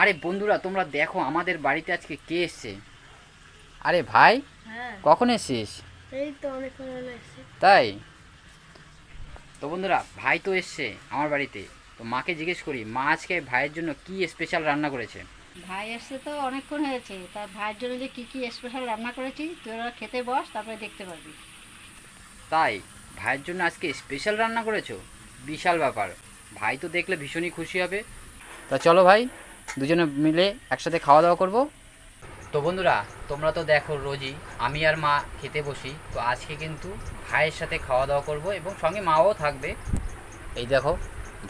আরে বন্ধুরা, তোমরা দেখো আমাদের বাড়িতে আজকে কে এসছে। আরে ভাই, হ্যাঁ, কখন এসছিস? এই তো অনেকক্ষণ হলো এসেছি। তাই? তো বন্ধুরা, ভাই তো এসছে আমার বাড়িতে। তো মাকে জিজ্ঞেস করি, মা আজকে ভাইয়ের জন্য কি স্পেশাল রান্না করেছে। ভাই এসছে তো অনেকক্ষণ হয়েছে, তার ভাইয়ের জন্য যে কী কী স্পেশাল রান্না করেছি তুই ওরা খেতে বস, তারপরে দেখতে পারবি। তাই? ভাইয়ের জন্য আজকে স্পেশাল রান্না করেছো? বিশাল ব্যাপার। ভাই তো দেখলে ভীষণই খুশি হবে। তা চলো ভাই, দুজনে মিলে একসাথে খাওয়া দাওয়া করবো। তো বন্ধুরা, তোমরা তো দেখো রোজই আমি আর মা খেতে বসি, তো আজকে কিন্তু ভাইয়ের সাথে খাওয়া দাওয়া করব এবং সঙ্গে মাও থাকবে। এই দেখো,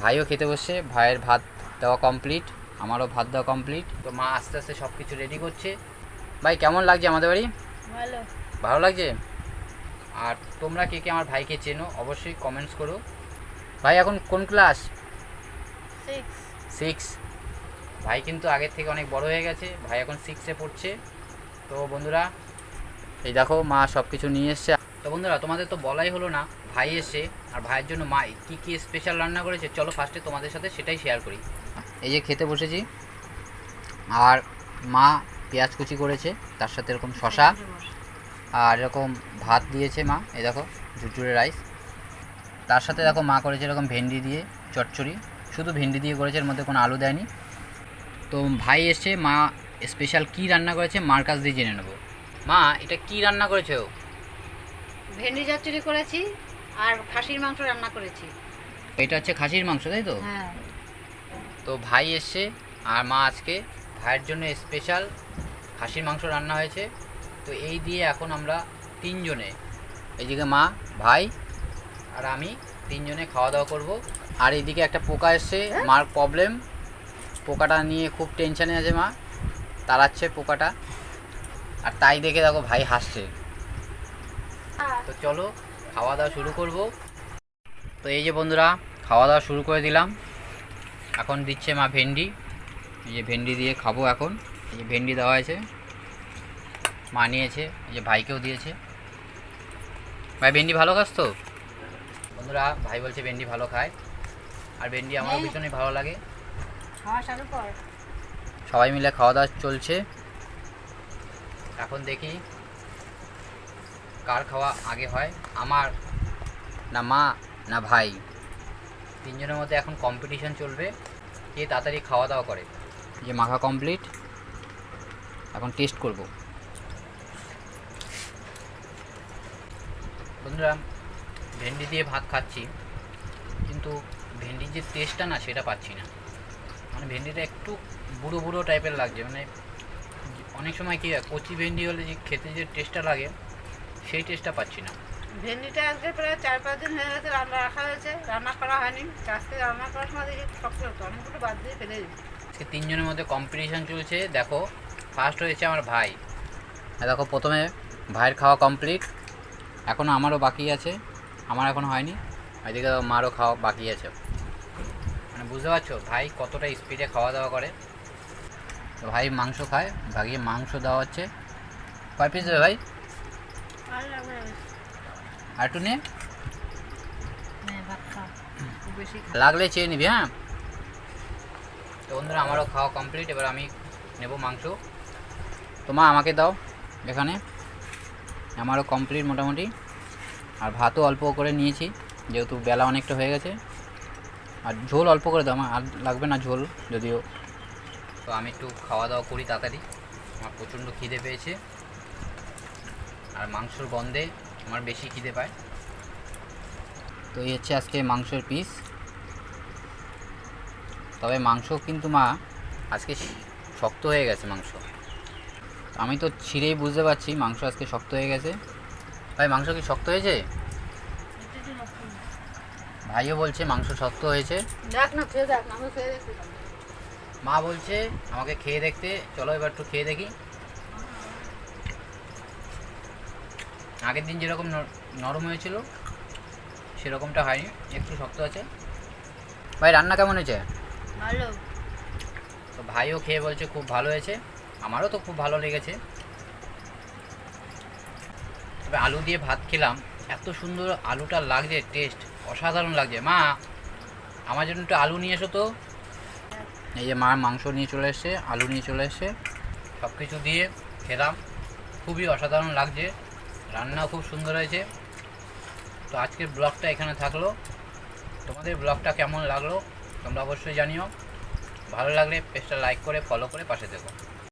ভাইও খেতে বসছে, ভাইয়ের ভাত দেওয়া কমপ্লিট, আমারও ভাত দেওয়া কমপ্লিট। তো মা আস্তে আস্তে সব কিছু রেডি করছে। ভাই কেমন লাগছে আমাদের বাড়ি? ভালো। ভালো লাগছে? আর তোমরা কে কে আমার ভাইকে চেনো অবশ্যই কমেন্টস করো। ভাই এখন কোন ক্লাস? 6। 6। ভাই কিন্তু আগের থেকে অনেক বড় হয়ে গেছে, ভাই এখন 6-এ পড়ছে। তো বন্ধুরা, এই দেখো মা সব কিছু নিয়ে এসছে। তো বন্ধুরা, তোমাদের তো বলাই হলো না, ভাই এসে আর ভাইয়ের জন্য মা কী কী স্পেশাল রান্না করেছে, চলো ফার্স্টে তোমাদের সাথে সেটাই শেয়ার করি। এই যে খেতে বসেছি, আর মা পেঁয়াজ কুচি করেছে, তার সাথে এরকম শশা আর এরকম ভাত দিয়েছে মা। এই দেখো ঝুরঝুরে রাইস, তার সাথে দেখো মা করেছে এরকম ভেন্ডি দিয়ে চচ্চড়ি, শুধু ভেন্ডি দিয়ে করেছে, এর মধ্যে কোনো আলু দেয়নি। তো ভাই এসে মা স্পেশাল কী রান্না করেছে মার কাছ দিয়ে জেনে নেবো। মা, এটা কী রান্না করেছো? ভেন্ডি চচ্চড়ি করেছি আর খাসির মাংস রান্না করেছি। এটা হচ্ছে খাসির মাংস, তাই তো? হ্যাঁ। তো ভাই এসছে আর মা আজকে ভাইয়ের জন্য স্পেশাল খাসির মাংস রান্না হয়েছে। তো এই দিয়ে এখন আমরা তিনজনে, এইদিকে মা, ভাই আর আমি, তিনজনে খাওয়া দাওয়া করব। আর এইদিকে একটা পোকা এসছে, মার প্রবলেম, পোকাটা নিয়ে খুব টেনশানে আছে মা, তাড়াচ্ছে পোকাটা। আর তাই দেখে দেখো ভাই হাসছে। তো চলো খাওয়া দাওয়া শুরু করব। তো এই যে বন্ধুরা, খাওয়া দাওয়া শুরু করে দিলাম। এখন দিচ্ছে মা ভেন্ডি, এই যে ভেন্ডি দিয়ে খাবো এখন। এই যে ভেন্ডি দেওয়া হয়েছে, মা নিয়েছে, এই যে ভাইকেও দিয়েছে। ভাই ভেন্ডি ভালো খাস তো? বন্ধুরা, ভাই বলছে ভেন্ডি ভালো খায়, আর ভেন্ডি আমারও ভীষণই ভালো লাগে। খাওয়া শুরু কর। সবাই মিলে খাওয়া দাওয়া চলছে। এখন দেখি কার খাওয়া আগে হয়, আমার না মা না ভাই, তিনজনের মধ্যে এখন কম্পিটিশন চলবে কে তাড়াতাড়ি খাওয়া দাওয়া করে। যে মাখা কমপ্লিট, এখন টেস্ট করব। বন্ধুরা, ভেন্ডি দিয়ে ভাত খাচ্ছি, কিন্তু ভেন্ডির যে টেস্টটা না সেটা পাচ্ছি না। মানে ভেন্ডিটা একটু বুড়ো বুড়ো টাইপের লাগছে, মানে অনেক সময় কী হয়, কচি ভেন্ডি হলে যে খেতে যে টেস্টটা লাগে সেই টেস্টটা পাচ্ছি না। ভেন্ডিটা আজকে প্রায় 4-5 দিন হয়ে গেছে রান্না রাখা হয়েছে, রান্না করা হয়নি। আজকে রান্না করার সময় দেখি শক্ত হতো, অনেকগুলো বাদ দিয়ে ফেলে দিচ্ছি। আজকে তিনজনের মধ্যে কম্পিটিশান চলছে। দেখো, ফার্স্ট হয়েছে আমার ভাই। দেখো প্রথমে ভাইয়ের খাওয়া কমপ্লিট, এখনও আমারও বাকি আছে, আমার এখনও হয়নি। এদিকে মারও খাওয়া বাকি আছে। মানে বুঝতে পারছো ভাই কতটা স্পিডে খাওয়া দাওয়া করে। তো ভাই মাংস খায়, ভাগিয়ে মাংস দেওয়া হচ্ছে। কয় পিস দেবে ভাই? আর একটু নে, ভাত খা, খুব বেশি খা। লাগলে চেয়ে নিবি। হ্যাঁ। তো বন্ধুরা, আমারও খাওয়া কমপ্লিট, এবার আমি নেব মাংস। তো মা আমাকে দাও এখানে, আমারও কমপ্লিট মোটামুটি। আর ভাতও অল্প করে নিয়েছি, যেহেতু বেলা অনেকটা হয়ে গেছে। আর ঝোল অল্প করে দাও, আর লাগবে না ঝোল যদিও। তো আমি একটু খাওয়া দাওয়া করি তাড়াতাড়ি, আমার প্রচণ্ড খিদে পেয়েছে, আর মাংসর গন্ধে আমার বেশি খিদে পায়। তো এই হচ্ছে আজকে মাংসের পিস। তবে মাংস কিন্তু মা আজকে শক্ত হয়ে গেছে মাংস, আমি তো ছিঁড়েই বুঝতে পারছি মাংস আজকে শক্ত হয়ে গেছে। ভাই মাংস কি শক্ত হয়েছে? ভাইও বলছে মাংস শক্ত হয়েছে। দেখ না, খেয়ে দেখ না, আমি খেয়ে দেখছি। মা বলছে আমাকে খেয়ে দেখতে, চলো এবার একটু খেয়ে দেখি। আগের দিন যেরকম নরম হয়েছিল সেরকমটা হয়নি, একটু শক্ত আছে। ভাই রান্না কেমন হয়েছে? ভালো। তো ভাইও খেয়ে বলছে খুব ভালো হয়েছে, আমারও তো খুব ভালো লেগেছে। তবে আলু দিয়ে ভাত খেলাম, এত সুন্দর আলুটা লাগছে, টেস্ট অসাধারণ লাগছে। মা, আমার জন্য একটু আলু নিয়ে এসো তো। এই যে মা মাংস নিয়ে চলে এসছে, আলু নিয়ে চলে এসছে, সব কিছু দিয়ে খেলাম। খুবই অসাধারণ লাগছে, রান্নাও খুব সুন্দর হয়েছে। তো আজকের ব্লগটা এখানে থাকলো। তোমাদের ব্লগটা কেমন লাগলো তোমরা অবশ্যই জানিও। ভালো লাগলে পেজটা লাইক করে ফলো করে পাশে থেকো।